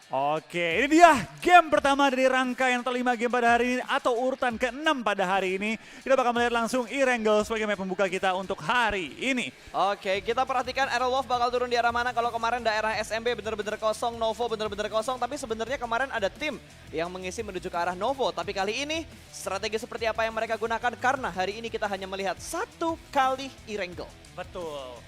Oke, ini dia game pertama dari rangkaian kelima game pada hari ini atau urutan ke-6 pada hari ini. Kita bakal melihat langsung Erangel sebagai map pembuka kita untuk hari ini. Oke, kita perhatikan Aerowolf bakal turun di arah mana. Kalau kemarin daerah SMB bener-bener kosong, Novo bener-bener kosong. Tapi sebenarnya kemarin ada tim yang mengisi menuju ke arah Novo. Tapi kali ini strategi seperti apa yang mereka gunakan? Karena hari ini kita hanya melihat satu kali Erangel. Betul.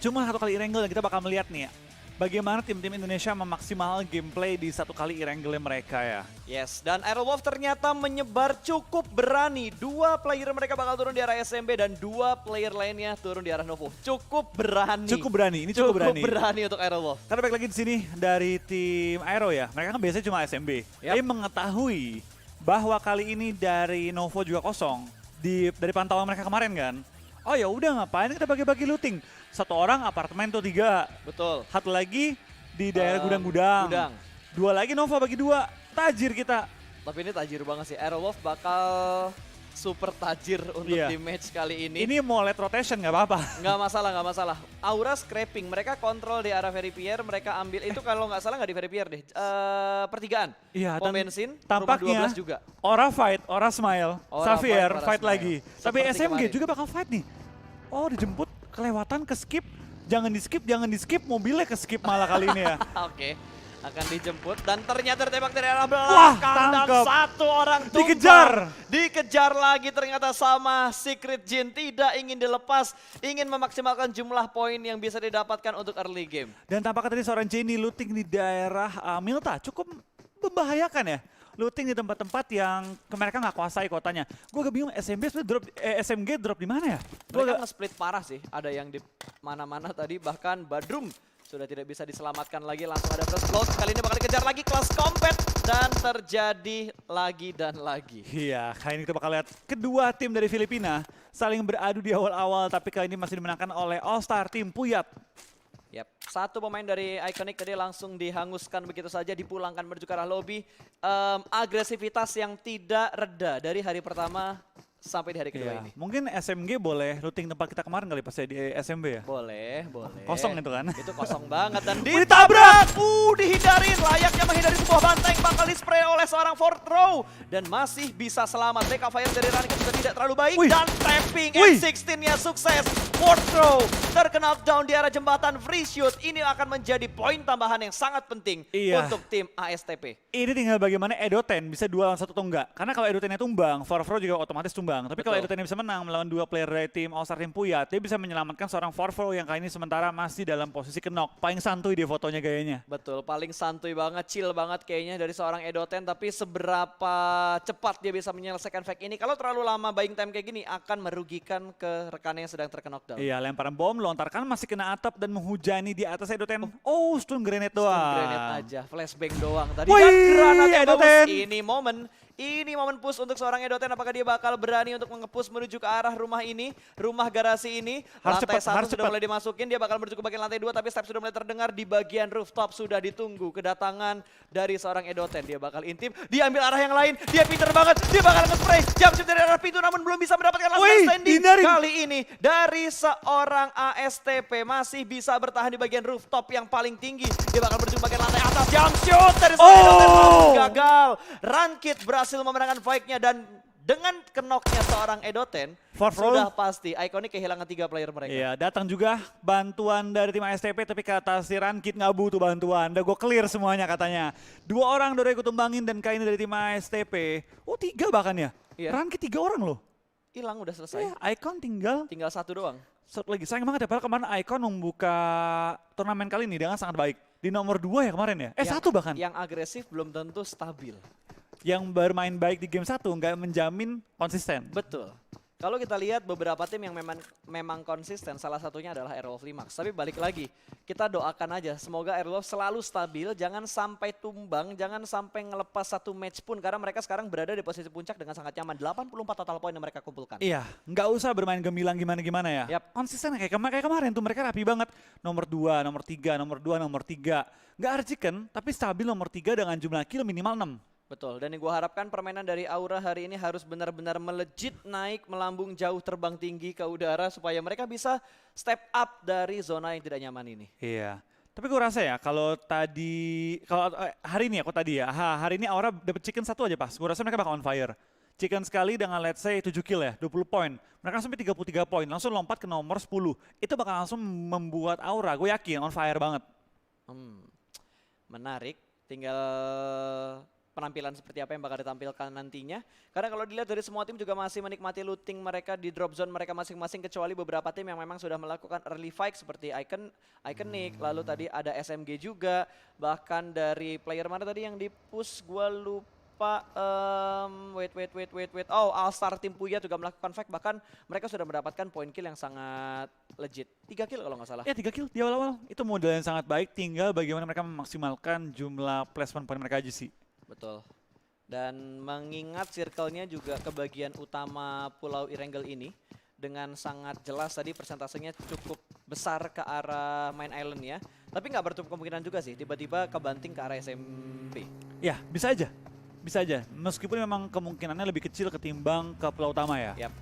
Cuma satu kali Erangel dan kita bakal melihat nih ya, bagaimana tim-tim Indonesia memaksimal gameplay di satu kali Erangel mereka ya. Yes, dan Aerowolf ternyata menyebar cukup berani. 2 player mereka bakal turun di arah SMB dan 2 player lainnya turun di arah Novo. Cukup berani. Cukup berani, ini cukup berani. Cukup berani untuk Aerowolf. Karena baik lagi di sini dari tim Aero ya, mereka kan biasanya cuma SMB. Tapi mengetahui bahwa kali ini dari Novo juga kosong dari pantauan mereka kemarin kan. Oh ya udah ngapain kita bagi-bagi looting. Satu orang apartemen tuh 3. Betul. Satu lagi di daerah gudang-gudang. 2 lagi Nova bagi 2. Tajir kita. Tapi ini tajir banget sih. Aerowolf bakal super tajir untuk di match kali ini. Ini mau late rotation nggak apa-apa. Nggak masalah, nggak masalah. Aura scraping, mereka kontrol di arah Veripier, mereka ambil itu kalau nggak salah nggak di Veripier deh. Pertigaan. Iya, pom bensin, tampaknya rumah 12 juga. Aura fight, Aura smile, Xavier fight smile. lagi. Tapi Seperti SMG kemarin. juga bakal fight nih. Oh dijemput, kelewatan, ke skip. Jangan di skip, mobilnya ke skip malah kali ini ya. Oke. Akan dijemput dan ternyata tertembak dari arah Wah, belakang dan tangkep. satu orang tumbang. Dikejar lagi ternyata sama Secret Jin, tidak ingin dilepas, ingin memaksimalkan jumlah poin yang bisa didapatkan untuk early game. Dan tampaknya tadi seorang Jenny looting di daerah Milta cukup membahayakan ya. Looting di tempat-tempat yang mereka nggak kuasai kotanya. Gue agak bingung SMG drop di mana ya? Mereka nge-split parah sih, ada yang di mana-mana tadi, bahkan Badrum sudah tidak bisa diselamatkan lagi, langsung ada first blood. Kali ini bakal dikejar lagi kelas combat dan terjadi lagi dan lagi. Iya, kali ini kita bakal lihat kedua tim dari Filipina saling beradu di awal-awal, tapi kali ini masih dimenangkan oleh All Star tim Puyat. Yap, satu pemain dari Iconic tadi langsung dihanguskan begitu saja, dipulangkan menuju ke arah lobby. Agresivitas yang tidak reda dari hari pertama sampai di hari kedua ini. Mungkin SMG boleh looting tempat kita kemarin kali pas di SMB ya? Boleh. Kosong itu kan? Itu kosong banget dan ditabrak! Dihindarin, layaknya menghindari sebuah banteng, bakal di-spray oleh seorang fourth row. Dan masih bisa selamat, backup fire dari Rani juga tidak terlalu baik. Dan tapping M16-nya sukses. Fourth row terkena down di arah jembatan, free shoot. Ini akan menjadi poin tambahan yang sangat penting untuk tim ASTP. Ini tinggal bagaimana Edo10 bisa 2 lawan 1 atau enggak. Karena kalau Edo10-nya tumbang, fourth row juga otomatis tumbang. Tapi kalau Edo10 bisa menang melawan 2 player dari tim All Star tim Puyat, dia bisa menyelamatkan seorang fourth row yang kali ini sementara masih dalam posisi knock. Paling santuy dia fotonya gayanya. Betul, paling santuy banget, chill banget kayaknya dari seorang Edo10. Tapi seberapa cepat dia bisa menyelesaikan fake ini, kalau terlalu lama buying time kayak gini akan merugikan ke rekannya yang sedang terkena knockdown. Iya, lemparan bom, lontarkan masih kena atap dan menghujani di atas Edo10. Oh, stun grenade doang. Stun grenade aja, flashbang doang tadi. Dan granat yang bagus, ini momen push untuk seorang Edo10. Apakah dia bakal berani untuk nge-push menuju ke arah rumah ini, rumah garasi ini. Lantai 1 sudah mulai dimasukin, dia bakal menuju ke bagian lantai 2, tapi step sudah mulai terdengar di bagian rooftop. Sudah ditunggu kedatangan dari seorang Edo10. Dia bakal intip, dia ambil arah yang lain, dia pinter banget, dia bakal nge-spray. Jump shot dari arah pintu namun belum bisa mendapatkan last man standing. Kali ini dari seorang ASTP masih bisa bertahan di bagian rooftop yang paling tinggi. Dia bakal menuju ke bagian lantai atas, jump shot dari seorang Edo10 gagal. Runkit berhasil memenangkan fight-nya dan dengan kenoknya seorang Edo10 sudah pasti Iconic kehilangan 3 player mereka. Iya, datang juga bantuan dari tim ASTP tapi kata si Runkit nggak butuh bantuan. Udah gue clear semuanya katanya. 2 orang udah ikut tumbangin dan kali ini dari tim ASTP. Oh 3 bahkan ya? Runkit 3 orang loh. Hilang udah selesai. Icon tinggal 1 doang. Satu lagi, sayang banget ya, padahal kemarin Icon membuka turnamen kali ini dengan sangat baik. Di nomor 2 ya kemarin ya? 1 bahkan. Yang agresif belum tentu stabil. Yang bermain baik di game 1 nggak menjamin konsisten. Betul. Kalau kita lihat beberapa tim yang memang konsisten, salah satunya adalah Aerowolf Limax. Tapi balik lagi, kita doakan aja semoga Aerowolf selalu stabil, jangan sampai tumbang, jangan sampai ngelepas 1 match pun. Karena mereka sekarang berada di posisi puncak dengan sangat nyaman. 84 total poin yang mereka kumpulkan. Iya, nggak usah bermain gemilang gimana-gimana ya. Konsisten kayak kemarin tuh mereka rapi banget. Nomor 2, nomor 3, nomor 2, nomor 3. Nggak arcikan, tapi stabil nomor 3 dengan jumlah kill minimal 6. Betul, dan yang gue harapkan permainan dari Aura hari ini harus benar-benar melejit naik, melambung jauh, terbang tinggi ke udara supaya mereka bisa step up dari zona yang tidak nyaman ini. Iya, Tapi gue rasa ya kalau hari ini hari ini Aura dapet chicken satu aja pas. Gue rasa mereka bakal on fire. Chicken sekali dengan let's say 7 kill ya, 20 poin. Mereka sampai 33 poin, langsung lompat ke nomor 10. Itu bakal langsung membuat Aura, gue yakin on fire banget. Menarik, tinggal penampilan seperti apa yang bakal ditampilkan nantinya. Karena kalau dilihat dari semua tim juga masih menikmati looting mereka di drop zone mereka masing-masing, kecuali beberapa tim yang memang sudah melakukan early fight seperti Iconic, lalu tadi ada SMG juga, bahkan dari player mana tadi yang di-push, gua lupa, wait. Oh, All-Star tim Puya juga melakukan fight, bahkan mereka sudah mendapatkan point kill yang sangat legit. 3 kill kalau nggak salah. Ya 3 kill di awal-awal, itu modal yang sangat baik, tinggal bagaimana mereka memaksimalkan jumlah placement point mereka aja sih. Betul. Dan mengingat circle-nya juga ke bagian utama Pulau Erangel ini dengan sangat jelas tadi persentasenya cukup besar ke arah main island ya. Tapi nggak bertutup kemungkinan juga sih tiba-tiba kebanting ke arah SMB. Ya, bisa aja. Bisa aja. Meskipun memang kemungkinannya lebih kecil ketimbang ke pulau utama ya. Yap.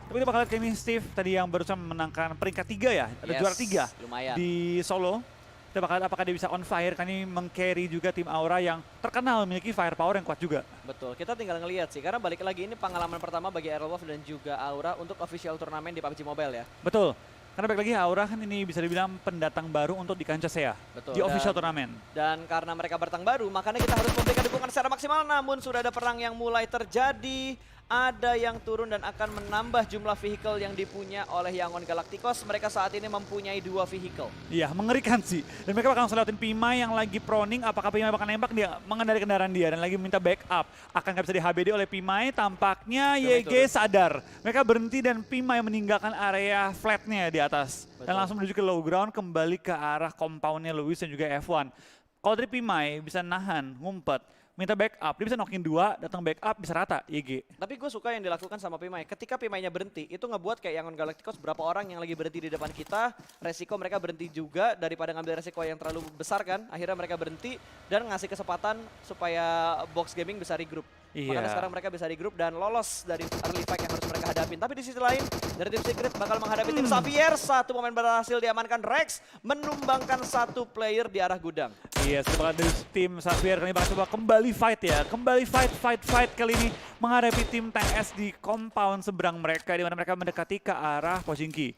Tapi kita bakal lihat Kemi Steve tadi yang barusan memenangkan peringkat 3 ya. Ada juara 3 lumayan. di Solo. Kita bakal lihat apakah dia bisa on fire, kan ini meng-carry juga tim Aura yang terkenal memiliki firepower yang kuat juga. Betul, kita tinggal ngelihat sih, karena balik lagi ini pengalaman pertama bagi Aerolove dan juga Aura untuk official turnamen di PUBG Mobile ya. Betul, karena balik lagi Aura kan ini bisa dibilang pendatang baru untuk di kancah SEA, di official turnamen. Dan karena mereka bertang baru, makanya kita harus memberikan dukungan secara maksimal, namun sudah ada perang yang mulai terjadi. Ada yang turun dan akan menambah jumlah vehicle yang dipunya oleh Yangon Galacticos. Mereka saat ini mempunyai 2 vehicle. Iya, mengerikan sih. Dan mereka bakal langsung lewatin Pimai yang lagi proning. Apakah Pimai bakal nembak, dia mengendari kendaraan dia dan lagi minta backup. Akan nggak bisa di HBD oleh Pimai. Tampaknya YG sadar. Mereka berhenti dan Pimai meninggalkan area flatnya di atas. Betul. Dan langsung menuju ke low ground, kembali ke arah compoundnya Lewis dan juga F1. Kalau dari Pimai bisa nahan, ngumpet, minta backup, dia bisa knockin 2, datang backup, bisa rata YG. Tapi gue suka yang dilakukan sama Pimai. Ketika Pimainya berhenti, itu ngebuat kayak Yangon Galacticos berapa orang yang lagi berhenti di depan kita, resiko mereka berhenti juga daripada ngambil resiko yang terlalu besar kan. Akhirnya mereka berhenti dan ngasih kesempatan supaya Box Gaming bisa regroup. Iya. Makanya sekarang mereka bisa regroup dan lolos dari early fight yang harus mereka hadapin. Tapi di sisi lain, dari tim Secret bakal menghadapi tim Xavier. Satu momen berhasil diamankan, Rex menumbangkan 1 player di arah gudang. Iya, setelah dari tim Xavier kali ini bakal coba kembali fight ya. Kembali fight kali ini menghadapi tim TS di compound seberang mereka, di mana mereka mendekati ke arah Pochinki.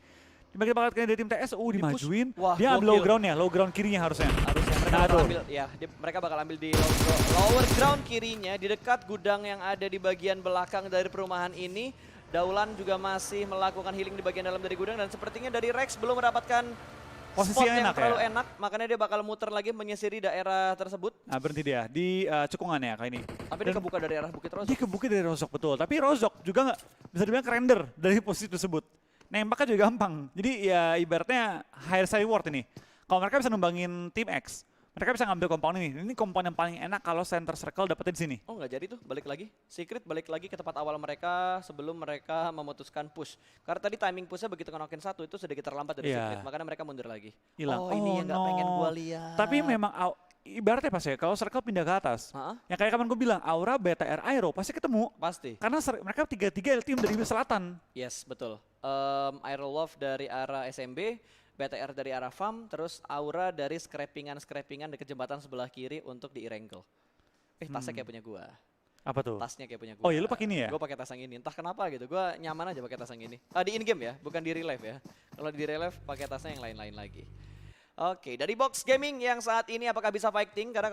Di bagian bakal dari tim TS, dimajuin. Wah, dia ambil low ground kirinya harusnya. Mereka bakal ambil di lower ground kirinya di dekat gudang yang ada di bagian belakang dari perumahan ini. Daulan juga masih melakukan healing di bagian dalam dari gudang dan sepertinya dari Rex belum mendapatkan posisi yang terlalu enak, makanya dia bakal muter lagi menyisiri daerah tersebut. Nah, berhenti dia di cekungan ya kali ini. Tapi dia kebuka dari arah Bukit Rozok. Dia kebuka dari Rozok, betul. Tapi Rozok juga nggak bisa dibilang render dari posisi tersebut. Nembaknya juga gampang. Jadi ya ibaratnya higher side reward ini. Kalau mereka bisa numbangin tim X, mereka bisa ngambil compound ini. Ini compound yang paling enak kalau center circle dapetnya di sini. Oh nggak jadi tuh, balik lagi. Secret balik lagi ke tempat awal mereka sebelum mereka memutuskan push. Karena tadi timing pushnya begitu knock-in 1 itu sedikit terlambat dari Secret, makanya mereka mundur lagi. Hilang. Oh ini yang nggak pengen gua lihat. Tapi memang ibaratnya pas ya, kalau circle pindah ke atas, yang kayak kapan gue bilang, Aura, BTR, Aero pasti ketemu. Pasti. Karena mereka 3-3 tim dari selatan. Yes, betul. Aerolove dari arah SMB, BTR dari arah FAM, terus Aura dari scrappingan dekat jembatan sebelah kiri untuk di Erangel. Tasnya kayak punya gua. Apa tuh? Tasnya kayak punya gua. Oh iya, lu pakai ini ya? Gua pakai tas yang ini. Entah kenapa gitu. Gua nyaman aja pakai tas yang ini. Di in game ya, bukan di real life ya. Kalau di real life pakai tasnya yang lain-lain lagi. Oke, dari Box Gaming yang saat ini apakah bisa fighting? Karena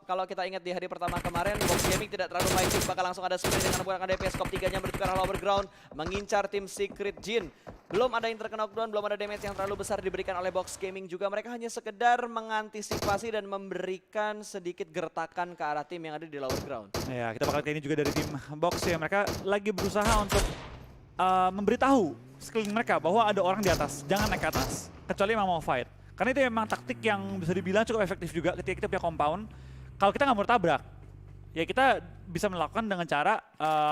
kalau kita ingat di hari pertama kemarin, Box Gaming tidak terlalu fighting, bakal langsung ada sprint dengan menggunakan DPS Scope 3-nya menuju ke arah lower ground, mengincar tim Secret Jin. Belum ada yang terkena knockdown, belum ada damage yang terlalu besar diberikan oleh Box Gaming juga. Mereka hanya sekedar mengantisipasi dan memberikan sedikit gertakan ke arah tim yang ada di lower ground. Ya, kita bakal lihat ini juga dari tim Box ya. Mereka lagi berusaha untuk memberitahu sekeliling mereka bahwa ada orang di atas, jangan naik ke atas, kecuali memang mau fight. Karena itu memang taktik yang bisa dibilang cukup efektif juga ketika kita punya compound. Kalau kita nggak mau tabrak, ya kita bisa melakukan dengan cara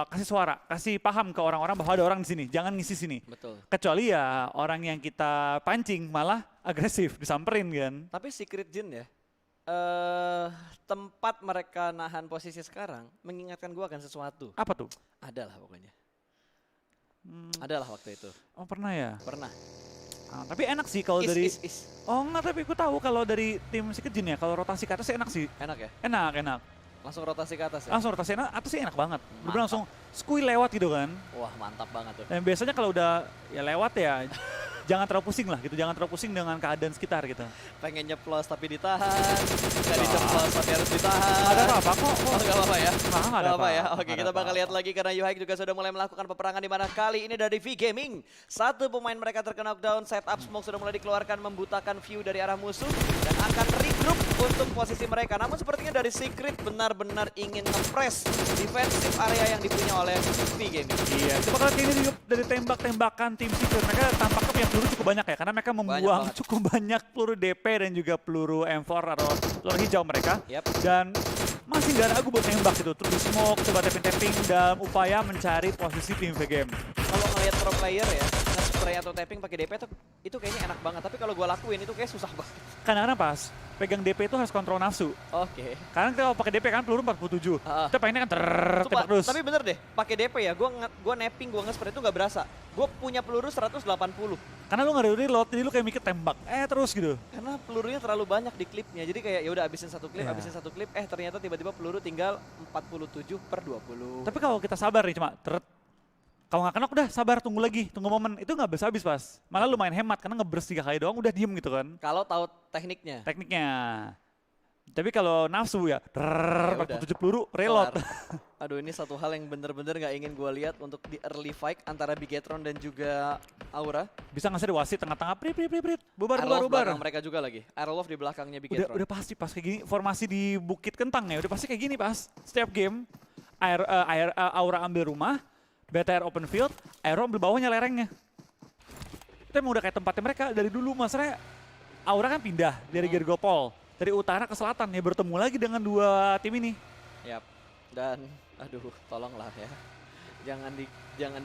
kasih suara, kasih paham ke orang-orang bahwa ada orang di sini, jangan ngisi sini. Betul. Kecuali ya orang yang kita pancing malah agresif, disamperin kan. Tapi Secret Jin ya, tempat mereka nahan posisi sekarang mengingatkan gua akan sesuatu. Apa tuh? Adalah pokoknya. Adalah waktu itu. Oh pernah ya? Pernah. Tapi enak sih kalau dari... Is. Oh enggak, tapi aku tahu kalau dari tim Secret Jin ya, kalau rotasi ke atas sih enak sih. Enak ya? Enak. Langsung rotasi ke atas ya? Langsung rotasi atas sih enak banget. Mantap. Bener langsung squee lewat gitu kan. Wah mantap banget tuh. Dan biasanya kalau udah ya lewat ya, jangan terlalu pusing lah gitu. Jangan terlalu pusing dengan keadaan sekitar gitu. Pengen nyeplos tapi ditahan, gak diceplos tapi harus ditahan. Ada apa-apa kok. Oh gak apa-apa ya? Nggak ada Gak apa ya? apa-apa. Oke, Nggak kita ada bakal lihat apa-apa. lagi karena Yuhaik juga sudah mulai melakukan peperangan di mana kali ini dari V Gaming. Satu pemain mereka terkena knockdown, setup smoke sudah mulai dikeluarkan membutakan view dari arah musuh dan akan regroup untuk posisi mereka. Namun sepertinya dari Secret benar-benar ingin nge-press defensive area yang dipunya oleh V Gaming. Iya, coba kalau ini juga dari tembak-tembakan tim Secret, mereka tampaknya punya peluru cukup banyak ya, karena mereka membuang banget. cukup banyak peluru DP dan juga peluru M4 atau peluru hijau mereka. Yap. Dan masih nggak ragu buat nembak gitu, terus di smoke, coba tapping-tapping dalam upaya mencari posisi tim V-Game. Kalau ngelihat pro player ya, nge-spray atau tapping pakai DP itu kayaknya enak banget. Tapi kalau gue lakuin itu kayak susah banget. Kadang-kadang pas pegang DP itu harus kontrol nafsu. Oke. Karena kita kalau pakai DP kan peluru 47, kita pengennya kan tembak terus. Tapi bener deh, pakai DP ya, gue napping, gue nge-spray itu nggak berasa. Gue punya peluru 180. Karena lu nggak ada reload, jadi lu kayak mikir tembak, terus gitu. Karena pelurunya terlalu banyak di klipnya. Jadi kayak ya udah habisin satu klip, Iya. habisin satu klip, ternyata tiba-tiba peluru tinggal 47/20. Tapi kalau kita sabar nih cuma kalau nggak kena udah sabar, tunggu lagi, tunggu momen. Itu nggak habis pas. Malah lumayan hemat karena ngeburst 3 kali doang udah diem gitu kan. Kalau tahu tekniknya. Tekniknya. Tapi kalau nafsu ya, udah. 47 peluru, reload. Kelar. Aduh, ini satu hal yang bener-bener nggak ingin gue lihat untuk di early fight antara Bigetron dan juga Aura. Bisa nggak sih wasit tengah-tengah, prit, bubar. Aerolov belakang mereka juga lagi. Aerolov di belakangnya Bigetron. Udah pasti pas kayak gini, formasi di Bukit Kentang ya, udah pasti kayak gini pas. Setiap game, Aura ambil rumah, BTR open field, Aero ambil bawahnya lerengnya. Itu emang udah kayak tempatnya mereka dari dulu, masalahnya Aura kan pindah dari Gergopol. Dari utara ke selatan ya, bertemu lagi dengan dua tim ini. Yap. Dan aduh, tolonglah ya. Jangan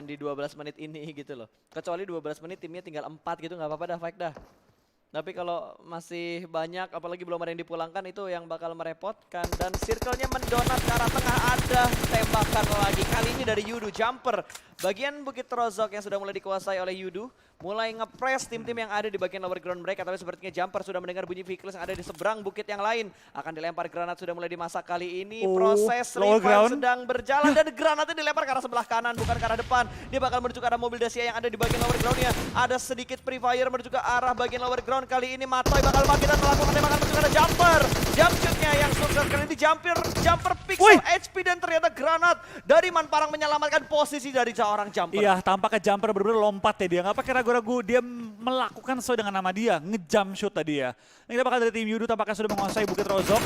di 12 menit ini gitu loh. Kecuali 12 menit timnya tinggal 4 gitu, nggak apa-apa dah, fight dah. Tapi kalau masih banyak, apalagi belum ada yang dipulangkan, itu yang bakal merepotkan. Dan circle-nya mendonat ke arah tengah, ada tembakan lagi. Kali ini dari Yudu, jumper. Bagian Bukit Rozok yang sudah mulai dikuasai oleh Yudu. Mulai nge-press tim-tim yang ada di bagian lower ground mereka. Tapi sepertinya jumper sudah mendengar bunyi vehicles yang ada di seberang bukit yang lain. Akan dilempar granat, sudah mulai dimasak kali ini. Proses lower revive ground sedang berjalan. Dan granatnya dilempar ke arah sebelah kanan, bukan ke arah depan. Dia bakal menuju ke arah mobil Dacia yang ada di bagian lower groundnya. Ada sedikit pre-fire menuju ke arah bagian lower ground. Kali ini Matoy bakal bangkit dan melakukan tembakan menuju ke arah jumper. Jump shootnya yang sukses kali ini jumper pixel HP dan ternyata granat dari Manparang menyelamatkan posisi dari seorang jumper. Iya, tampaknya jumper bener-bener lompat ya dia. Nggak pakai ragu-ragu, dia melakukan sesuai dengan nama dia, nge-jump shoot tadi ya. Nah, kita bakal dari tim Yudu tampaknya sudah menguasai Bukit Rozok.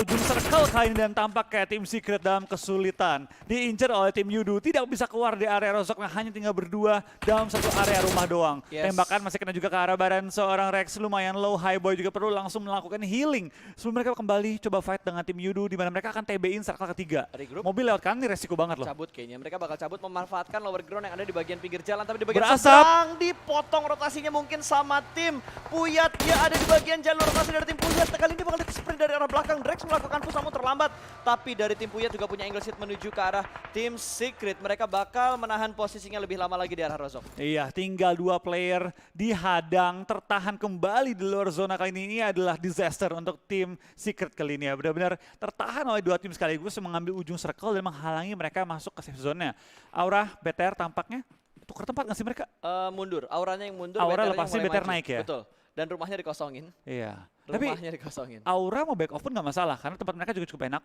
Ujung circle kali ini dan tampak kayak tim Secret dalam kesulitan. Diincar oleh tim Yudu, tidak bisa keluar di area Rozok, nah hanya tinggal berdua dalam satu area rumah doang. Yes. Tembakan masih kena juga ke arah badan seorang Rex, lumayan low, High Boy juga perlu langsung melakukan healing. Sebelum mereka kembali coba fight dengan tim Yudu, di mana mereka akan TB-in circle ketiga. Regroup. Mobil lewat kanan ini resiko banget loh. Cabut kayaknya, mereka bakal cabut memanfaatkan lower ground yang ada di bagian pinggir jalan. Tapi di bagian Berasap. seberang dipotong rotasinya mungkin sama tim Puyat. Dia ada di bagian jalur rotasi dari tim Puyat. Kali ini bakal sprint dari arah belakang. Drex melakukan push namun terlambat. Tapi dari tim Puyat juga punya angle shoot menuju ke arah tim Secret. Mereka bakal menahan posisinya lebih lama lagi di arah Rozok. Iya, tinggal 2 player dihadang, tertahan kembali di luar zona kali ini adalah disaster untuk tim Secret kali ini ya. Benar-benar tertahan oleh 2 tim sekaligus mengambil ujung circle dan menghalangi mereka masuk ke safe zone-nya. Aura, BTR tampaknya tukar tempat nggak sih mereka? Mundur, auranya yang mundur, Aura BTR-nya lepasnya mulai BTR maju. naik ya? Betul, dan rumahnya dikosongin. Iya. Tapi Rumahnya dikosongin. Aura mau back off pun nggak masalah karena tempat mereka juga cukup enak.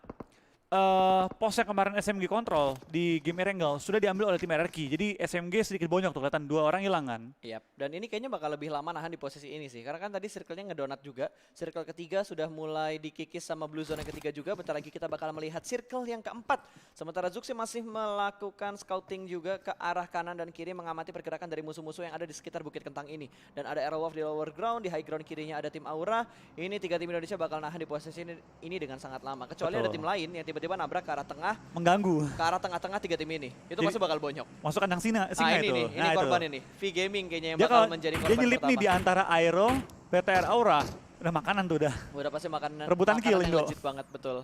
Pos yang kemarin SMG kontrol di game Erangel sudah diambil oleh tim RRQ. Jadi SMG sedikit bonyok tuh, kelihatan 2 orang hilang kan. Yap, dan ini kayaknya bakal lebih lama nahan di posisi ini sih. Karena kan tadi circle-nya ngedonat juga. Circle ketiga sudah mulai dikikis sama Blue Zone yang ketiga juga. Bentar lagi kita bakal melihat circle yang keempat. Sementara Zuxi masih melakukan scouting juga ke arah kanan dan kiri. Mengamati pergerakan dari musuh-musuh yang ada di sekitar Bukit Kentang ini. Dan ada Aerowolf di lower ground, di high ground kirinya ada tim Aura. Ini 3 tim Indonesia bakal nahan di posisi ini dengan sangat lama. Kecuali Betul. ada tim lain yang tiba-tiba nabrak ke arah tengah. Mengganggu. Ke arah tengah-tengah 3 tim ini. Itu Jadi, pasti bakal bonyok. Masuk kandang singa Nah ini itu. nih, ini Nah, korban itu. ini. V Gaming kayaknya yang Dia bakal kalau menjadi dia korban nyelip nih pertama. di antara Aero, BTR Aura. Udah makanan tuh udah. Udah pasti makanan Rebutan kill, yang Indo. legit banget, betul.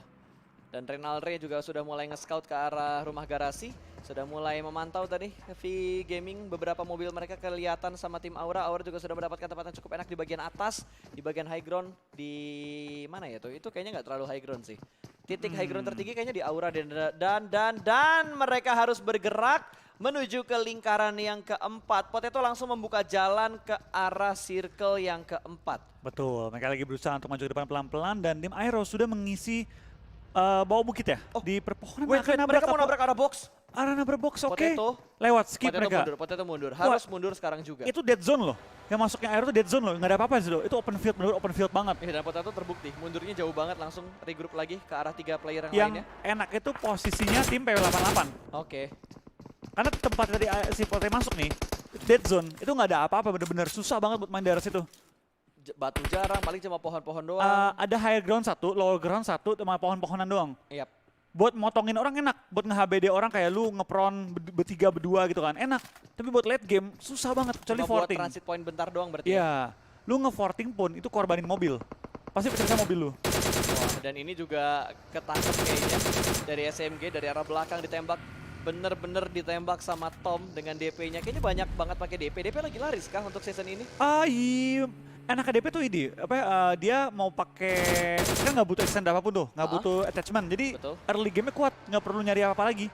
Dan Renalre juga sudah mulai nge-scout ke arah rumah garasi. Sudah mulai memantau tadi V Gaming, beberapa mobil mereka kelihatan sama tim Aura. Aura juga sudah mendapatkan tempat yang cukup enak di bagian atas, di bagian high ground. Di mana ya tuh? Itu kayaknya nggak terlalu high ground sih. Titik high ground tertinggi kayaknya di Aura dan mereka harus bergerak menuju ke lingkaran yang keempat. Potato langsung membuka jalan ke arah circle yang keempat. Betul, mereka lagi berusaha untuk maju ke depan pelan-pelan dan tim Aero sudah mengisi bawah bukit ya, di perpohonan. Mereka mau nabrak arah box. Arah nabrak box, oke. Potato, Lewat, skip mereka. Potato mundur, harus mundur sekarang juga. Itu dead zone loh, yang masuknya Aero itu dead zone loh, nggak ada apa-apa sih loh. Itu open field, bener open field banget. Dan Potato terbukti, mundurnya jauh banget, langsung regroup lagi ke arah 3 player yang Yang lainnya. enak itu posisinya tim PW88. Oke. Karena tempat tadi si Potato masuk nih, itu dead zone, itu nggak ada apa-apa, bener-bener susah banget buat main dari situ. Batu jarang, paling cuma pohon-pohon doang. Ada higher ground satu, lower ground satu, sama pohon-pohonan doang. Yap. Buat motongin orang enak, buat nge-HBD orang kayak lu ngepron bertiga berdua gitu kan, enak. Tapi buat late game susah banget, kecuali Cuma buat forting. transit point bentar doang berarti. Iya, lu nge-forting pun itu korbanin mobil. Pasti pecah mobil lu. Wah, dan ini juga ketangkep kayaknya dari SMG, dari arah belakang ditembak. Bener-bener ditembak sama Tom dengan DP-nya. Kayaknya banyak banget pakai DP. DP lagi laris kah untuk season ini? Iya. Enaknya DP tuh ini, dia mau pakai, kan nggak butuh extend apapun tuh, nggak butuh attachment. Jadi Betul. early game-nya kuat, nggak perlu nyari apa-apa lagi.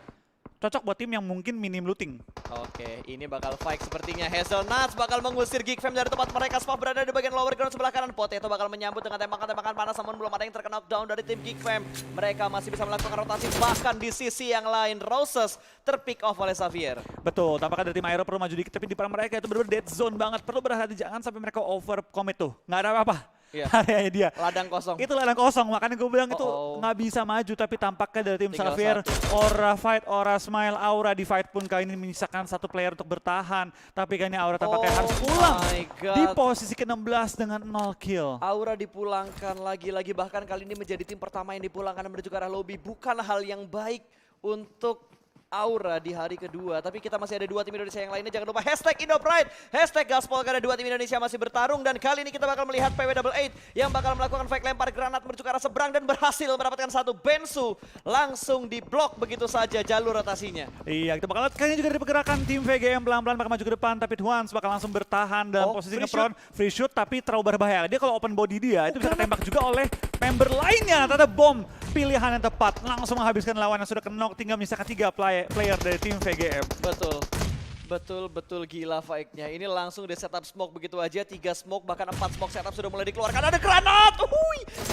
Cocok buat tim yang mungkin minim looting. Oke, ini bakal fight sepertinya. Hazelnuts bakal mengusir Geek Fam dari tempat mereka. Spot berada di bagian lower ground sebelah kanan. Potato bakal menyambut dengan tembakan-tembakan panas, namun belum ada yang terkena knockdown dari tim Geek Fam. Mereka masih bisa melakukan rotasi, bahkan di sisi yang lain Roses terpick off oleh Xavier. Betul, tampaknya dari tim Aero perlu maju dikit, tapi di depan mereka itu benar-benar dead zone banget. Perlu berhati, jangan sampai mereka over commit tuh. Nggak ada apa-apa. Iya. Areanya dia. Ladang kosong. Itu ladang kosong, makanya gue bilang itu nggak bisa maju. Tapi tampaknya dari tim Tinggal Xavier, satu. Aura fight, Aura smile, Aura di fight pun kali ini menyisakan satu player untuk bertahan. Tapi kayaknya Aura tampaknya harus pulang my God. di posisi ke-16 dengan 0 kill. Aura dipulangkan lagi-lagi, bahkan kali ini menjadi tim pertama yang dipulangkan menuju ke arah lobby. Bukan hal yang baik untuk Aura di hari kedua, tapi kita masih ada 2 tim Indonesia yang lainnya. Jangan lupa hashtag Indopride, hashtag Gaspol, karena 2 tim Indonesia masih bertarung. Dan kali ini kita bakal melihat PW88 yang bakal melakukan fake lempar granat menuju ke arah seberang dan berhasil mendapatkan satu Bensu. Langsung diblok begitu saja jalur rotasinya. Iya, kita bakal lihat kayaknya juga dari pergerakan tim VGM pelan-pelan bakal maju ke depan, tapi Twans bakal langsung bertahan dalam posisi ngepron free shoot, tapi terlalu berbahaya. Dia kalau open body dia itu bisa ketembak juga oleh member lainnya. Ternyata bom pilihan yang tepat, langsung menghabiskan lawan yang sudah kenok, tinggal menyisakan 3 player dari tim VGM. Betul gila fight-nya. Ini langsung di setup smoke begitu aja, 3 smoke bahkan 4 smoke setup sudah mulai dikeluarkan. Ada granat.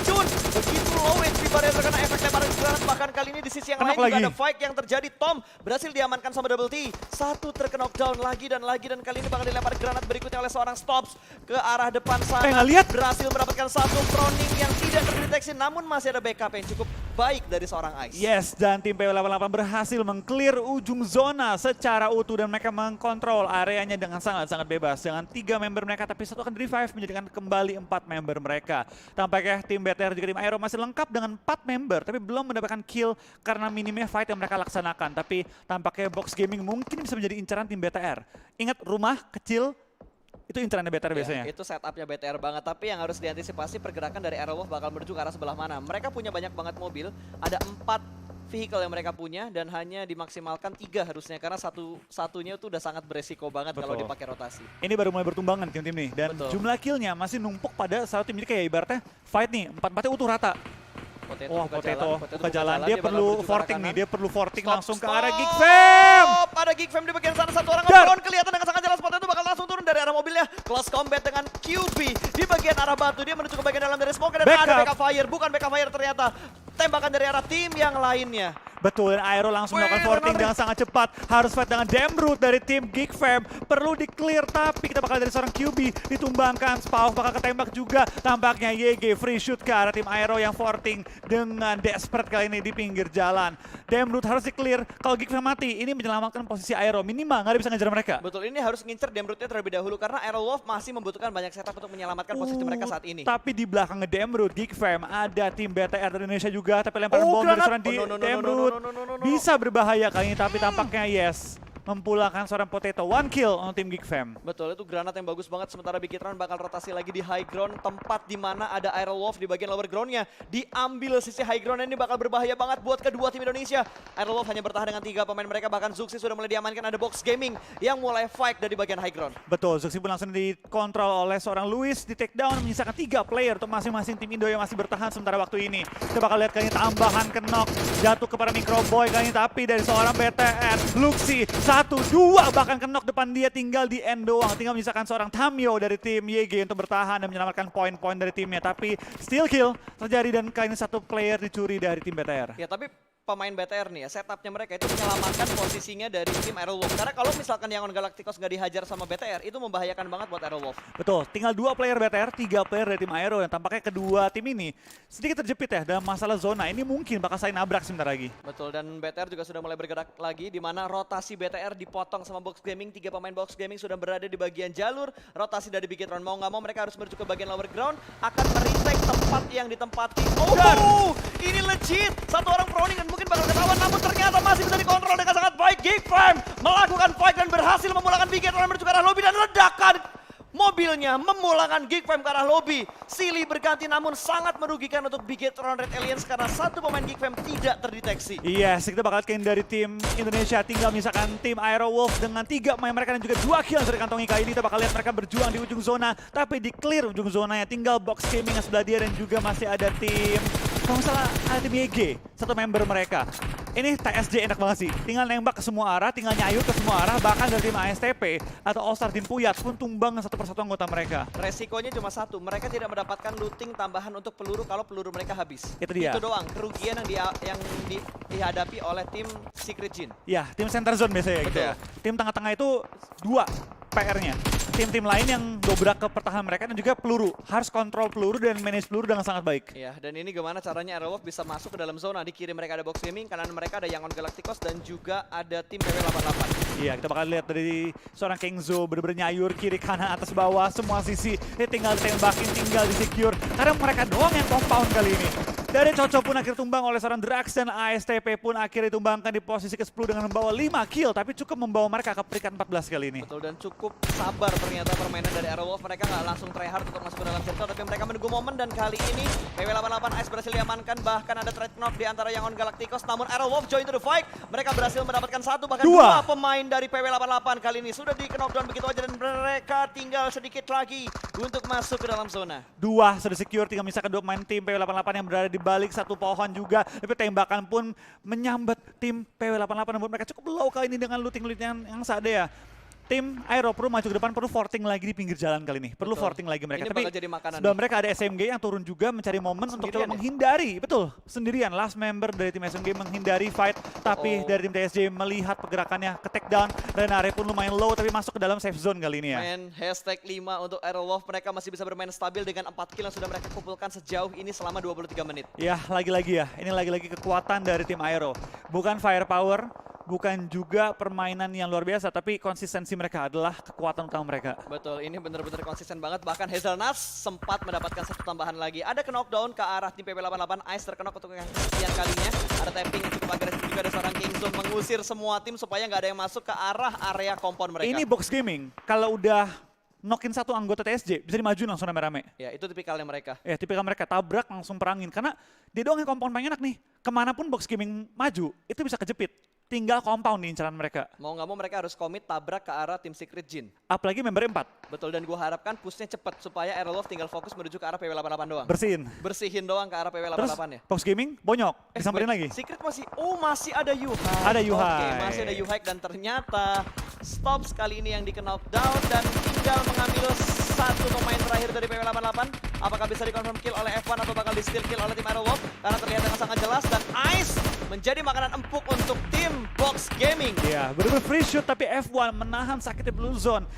Jun, begitu low HP barrier terkena efek lemparan granat. Bahkan kali ini di sisi yang lain juga ada fight yang terjadi. Tom berhasil diamankan sama Double T. Satu terkena knockdown lagi dan kali ini bakal dilempar granat berikutnya oleh seorang Stops ke arah depan sana. Nggak lihat. Berhasil mendapatkan satu proning yang tidak terdeteksi, namun masih ada backup yang cukup baik dari seorang Ice. Yes, dan tim PW88 berhasil meng-clear ujung zona secara utuh dan mereka mengkontrol areanya dengan sangat-sangat bebas. Dengan 3 member mereka, tapi satu akan revive menjadikan kembali 4 member mereka. Tampaknya tim BTR juga tim Aero masih lengkap dengan 4 member, tapi belum mendapatkan kill karena minimnya fight yang mereka laksanakan. Tapi tampaknya Box Gaming mungkin bisa menjadi incaran tim BTR. Ingat, rumah kecil itu incarannya BTR biasanya. Itu setupnya BTR banget, tapi yang harus diantisipasi pergerakan dari Aerowolf bakal menuju ke arah sebelah mana. Mereka punya banyak banget mobil, ada 4 vehicle yang mereka punya dan hanya dimaksimalkan 3 harusnya karena satunya itu udah sangat beresiko banget kalau dipakai rotasi. Ini baru mulai bertumbangan tim-tim nih dan jumlah killnya masih numpuk pada satu tim. Jadi kayak ibaratnya fight nih, 4-4-nya utuh rata. Potato buka jalan. Dia perlu forting nih, dia perlu forting langsung ke arah Geek Fam. Ada Geek Fam di bagian sana, satu orang nge-drone kelihatan dengan sangat jelas. Potato bakal langsung turun dari arah mobilnya. Close combat dengan QB di bagian arah batu. Dia menuju ke bagian dalam dari smoke dan ada backup fire. Bukan backup fire ternyata. Tembakan dari arah tim yang lainnya. Betul, dan Aero langsung melakukan forting dengan sangat cepat. Harus fight dengan Damroot dari tim Geek Fam. Perlu di-clear, tapi kita bakal dari seorang QB ditumbangkan. Spauf bakal ketembak juga. Tampaknya YG free shoot ke arah tim Aero yang forting dengan desperate kali ini di pinggir jalan. Damroot harus di-clear. Kalau Geek Fam mati, ini menyelamatkan posisi Aero. Minimal nggak bisa ngejar mereka. Betul, ini harus ngincer Damrootnya terlebih dahulu karena Aerowolf masih membutuhkan banyak setup untuk menyelamatkan posisi mereka saat ini. Tapi di belakang Damroot, Geek Fam ada tim BTR dari Indonesia juga. Tapi lemparan bom dari seorang di Damroot bisa berbahaya kali ini, tapi tampaknya yes. Memulangkan seorang Potato, 1 kill untuk tim Geek Fam. Betul, itu granat yang bagus banget. Sementara Bigitron bakal rotasi lagi di high ground, tempat di mana ada Aerowolf di bagian lower groundnya. Diambil sisi high ground, ini bakal berbahaya banget buat kedua tim Indonesia. Aerowolf hanya bertahan dengan 3 pemain mereka, bahkan Zuxi sudah mulai diamankan. Ada Box Gaming yang mulai fight dari bagian high ground. Betul, Zuxi pun langsung dikontrol oleh seorang Luis, di take down, menyisakan 3 player untuk masing-masing tim Indo yang masih bertahan sementara waktu ini. Kita bakal lihat kali ini tambahan knock jatuh kepada Microboy kali ini, tapi dari seorang BTR, Luxi 1-2 bahkan knock depan dia, tinggal di end doang. Tinggal menyisakan seorang Tamio dari tim YG untuk bertahan dan menyelamatkan poin-poin dari timnya. Tapi steal kill terjadi dan kali ini 1 player dicuri dari tim BTR. Ya, tapi pemain BTR nih ya, setupnya mereka itu menyelamatkan posisinya dari tim Aerowolf. Karena kalau misalkan Yangon Galacticos nggak dihajar sama BTR, itu membahayakan banget buat Aerowolf. Betul, tinggal 2 player BTR, 3 player dari tim Aero yang tampaknya kedua tim ini sedikit terjepit ya dalam masalah zona. Ini mungkin bakal saling nabrak sebentar lagi. Betul, dan BTR juga sudah mulai bergerak lagi, di mana rotasi BTR dipotong sama Box Gaming. 3 pemain Box Gaming sudah berada di bagian jalur rotasi dari Bigitron. Mau nggak mau mereka harus menuju ke bagian lower ground, akan meretake tempat yang ditempati. Oh, ini legit! 1 orang proning dan mungkin bakal ketahuan, namun ternyata masih bisa dikontrol dengan sangat baik. Geek Fam melakukan fight dan berhasil memulangkan Bigitron menuju ke arah lobby dan ledakan mobilnya memulangkan Geek Fam ke arah lobby. Silih berganti namun sangat merugikan untuk Bigitron Red Aliens karena 1 pemain Geek Fam tidak terdeteksi. Yes, kita bakal lihat dari tim Indonesia, tinggal misalkan tim Aerowolf dengan 3 pemain mereka dan juga 2 kill yang sudah dikantongi kali ini. Kita bakal lihat mereka berjuang di ujung zona, tapi di clear ujung zonanya. Tinggal Box Gaming yang sebelah dia dan juga masih ada tim, kalau nggak salah ada tim YG, 1 member mereka. Ini TSJ enak banget sih, tinggal nembak ke semua arah, tinggal nyayut ke semua arah, bahkan dari tim ASTP atau All Star Team Puyat pun tumbang satu persatu anggota mereka. Resikonya cuma 1, mereka tidak mendapatkan looting tambahan untuk peluru kalau peluru mereka habis. Itu dia. Itu doang, kerugian yang dihadapi oleh tim Secret Jin. Ya, tim center zone biasanya gitu ya. Tim tengah-tengah itu 2 PR-nya. Tim-tim lain yang dobrak ke pertahanan mereka dan juga peluru. Harus kontrol peluru dan manage peluru dengan sangat baik. Ya, dan ini gimana caranya Aerowolf bisa masuk ke dalam zona. Di kiri mereka ada Box Gaming, kanan mereka ada Yangon Galacticos dan juga ada tim PW88. Iya, kita bakal lihat dari seorang Kengzo bener-bener nyayur kiri kanan atas bawah semua sisi. Dia tinggal ditembakin, tinggal di secure. Karena mereka doang yang compound kali ini. Dari Coco pun akhirnya tumbang oleh seorang Drax dan ASTP pun akhirnya ditumbangkan di posisi ke-10 dengan membawa 5 kill. Tapi cukup membawa mereka ke peringkat 14 kali ini. Betul, dan cukup sabar ternyata permainan dari Aerowolf. Mereka nggak langsung tryhard untuk masuk ke dalam circle, tapi mereka menunggu momen dan kali ini PW88 Ice berhasil diamankan. Bahkan ada trade knock di antara Yangon Galacticos, namun Aerowolf join to the fight. Mereka berhasil mendapatkan 1 bahkan 2 pemain dari PW88 kali ini sudah di knockdown begitu aja dan mereka tinggal sedikit lagi untuk masuk ke dalam zona. 2 sudah secure, tinggal misalkan 2 pemain tim PW88 yang berada di balik 1 pohon juga. Tapi tembakan pun menyambat tim PW88 namun mereka cukup low kali ini dengan looting-looting yang seadanya. Tim Aero perlu maju ke depan, perlu forting lagi di pinggir jalan kali ini. Perlu forting lagi mereka. Ini tapi jadi makanan sebelah mereka ada SMG yang turun juga mencari momen untuk coba menghindari. Betul, sendirian. Last member dari tim SMG menghindari fight. Tapi dari tim TSJ melihat pergerakannya ke take down. Renare pun lumayan low tapi masuk ke dalam safe zone kali ini ya. Main #5 untuk Aerowolf. Mereka masih bisa bermain stabil dengan 4 kill yang sudah mereka kumpulkan sejauh ini selama 23 menit. Ya, lagi-lagi ya. Ini lagi-lagi kekuatan dari tim Aero. Bukan firepower, bukan juga permainan yang luar biasa, tapi konsistensi mereka adalah kekuatan utama mereka. Betul, ini benar-benar konsisten banget. Bahkan Hazelnuts sempat mendapatkan 1 tambahan lagi. Ada knockdown ke arah tim PW88. Ice terkenok untuk yang kesekian kalinya. Ada tapping yang cukup agresif juga. Ada seorang Kingzo mengusir semua tim supaya nggak ada yang masuk ke arah area kompon mereka. Ini Box Gaming, kalau udah knockin 1 anggota TSJ, bisa dimajuin langsung rame-rame. Ya, itu tipikalnya mereka. Ya, tipikal mereka tabrak langsung perangin. Karena dia doang yang compound paling enak nih. Kemanapun Box Gaming maju, itu bisa kejepit. Tinggal compound di incaran mereka. Mau nggak mau mereka harus komit tabrak ke arah tim Secret Jin. Apalagi member 4. Betul, dan gue harapkan pushnya cepat supaya Aerowolf tinggal fokus menuju ke arah PW88 doang. Bersihin doang ke arah PW88 ya. Box Gaming bonyok, disamperin lagi. Secret masih ada Yuhai. Ada Yuhai. Oke, masih ada Yuhai dan ternyata Stops kali ini yang di knockdown dan tinggal mengambil 1 pemain terakhir dari PW88. Apakah bisa dikonfirm kill oleh F1 atau bakal di steal kill oleh tim Aerowolf? Karena terlihat dengan sangat jelas dan Ice menjadi makanan empuk untuk tim Box Gaming. Iya, benar-benar free shoot tapi F1 menahan sakitnya Blue Zone.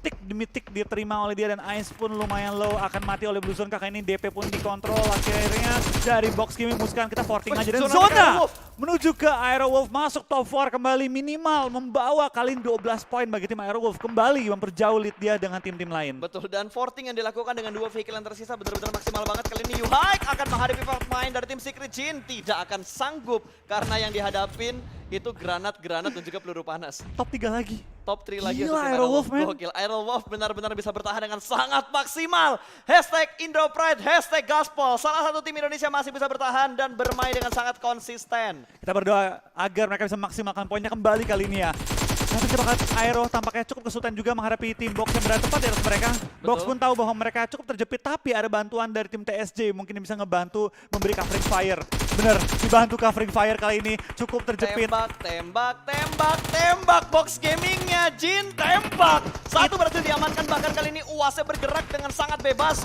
tik demi tik diterima oleh dia dan Ice pun lumayan low akan mati oleh Blue Zone. Kakak ini DP pun dikontrol akhirnya dari box gaming memutuskan kita forting aja dan Zona menuju ke Aero Wolf masuk top 4 kembali minimal membawa kali ini 12 poin bagi tim Aero Wolf kembali memperjauh lead dia dengan tim-tim lain. Betul, dan forting yang dilakukan dengan 2 vehicle yang tersisa benar-benar maksimal banget. Kali ini Yuhaik akan menghadapi pemain dari tim Secret Jin, tidak akan sanggup karena yang dihadapin itu granat-granat dan juga peluru panas. Top 3 lagi. Top 3 lagi Gila, untuk tim Aero Wolf, man. Gokil, Aero Wolf benar-benar bisa bertahan dengan sangat maksimal. Hashtag Indo Pride, hashtag Gaspol. Salah satu tim Indonesia masih bisa bertahan dan bermain dengan sangat konsisten. Kita berdoa agar mereka bisa maksimalkan poinnya kembali kali ini ya. Tapi kita bakal Aero tampaknya cukup kesulitan juga menghadapi tim Box yang berada tepat di atas mereka. Box pun tahu bahwa mereka cukup terjepit, tapi ada bantuan dari tim TSJ. Mungkin bisa ngebantu memberi covering fire. Bener, dibantu covering fire kali ini cukup terjepit. Tembak Box Gamingnya Jin, tembak. Satu berhasil diamankan, bahkan kali ini UASnya bergerak dengan sangat bebas.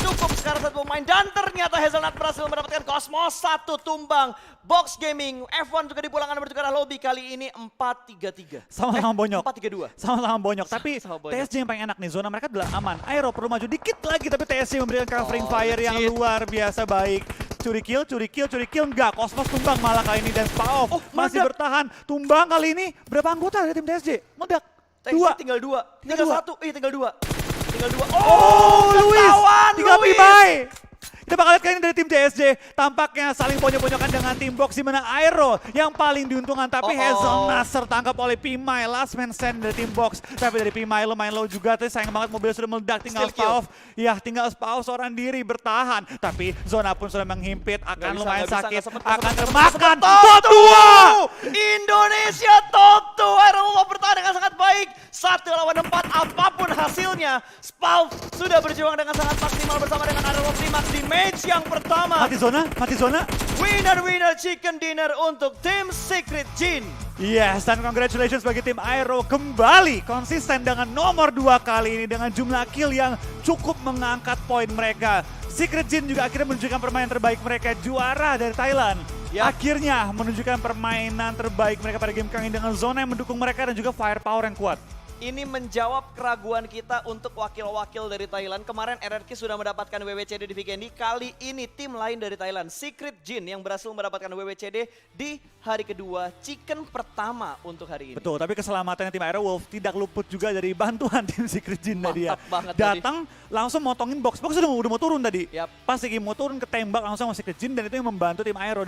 Cukup sekarang satu pemain dan ternyata Hazelnut berhasil mendapatkan Cosmos, 1 tumbang. Box Gaming, F1 juga dipulangkan menuju ke arah lobby kali ini 4-3-3. Sama-sama bonyok. 4-3-2. Sama-sama bonyok, tapi Sama-sama bonyok. TSJ yang paling enak nih, zona mereka adalah aman. Aero perlu maju dikit lagi, tapi TSJ memberikan covering fire yang legit. luar biasa baik. Curi kill, enggak. Cosmos tumbang malah kali ini dan Spaoff masih meledak. bertahan. Tumbang kali ini, berapa anggota dari tim TSJ? Meledak. TSJ 2. tinggal 2. Tinggal Tinggal dua. 1. Tinggal 2. Tinggal 2. Oh, Luis! ketahuan, 3 Luis. PBY! Kita bakal lihat kali ini dari tim TSJ, tampaknya saling bonyok-bonyokan dengan tim Box di mana Aero yang paling diuntungkan, tapi Hazelnut tertangkap oleh Pimai, last man stand dari tim Box. Tapi dari Pimai lumayan low juga, tapi sayang banget mobilnya sudah meledak, tinggal Still kill. Spaoff. Ya, tinggal Spaoff seorang diri bertahan, tapi zona pun sudah menghimpit, akan lumayan sakit, akan termakan. Top 2! Indonesia top 2. Aero Wolf bertahan dengan sangat baik. 1 lawan 4, apapun hasilnya. Spaoff sudah berjuang dengan sangat maksimal bersama dengan Aero Wolf di Max di match yang pertama. Mati zona. Winner chicken dinner untuk tim Secret Jin. Yes, dan congratulations bagi tim Aero kembali konsisten dengan nomor 2 kali ini dengan jumlah kill yang cukup mengangkat poin mereka. Secret Jin juga akhirnya menunjukkan permainan terbaik mereka, juara dari Thailand. Yap. Akhirnya menunjukkan permainan terbaik mereka pada game kali ini dengan zona yang mendukung mereka dan juga firepower yang kuat. Ini menjawab keraguan kita untuk wakil-wakil dari Thailand. Kemarin RRQ sudah mendapatkan WWCD di Vikendi. Kali ini tim lain dari Thailand, Secret Jin, yang berhasil mendapatkan WWCD di hari kedua, chicken pertama untuk hari ini. Betul, tapi keselamatannya tim Aero Wolf tidak luput juga dari bantuan tim Secret Jin tadi ya. Mantap banget Datang langsung motongin box udah mau turun tadi. Yap. Pas lagi mau turun ketembak langsung sama Secret Jin dan itu yang membantu tim Aero.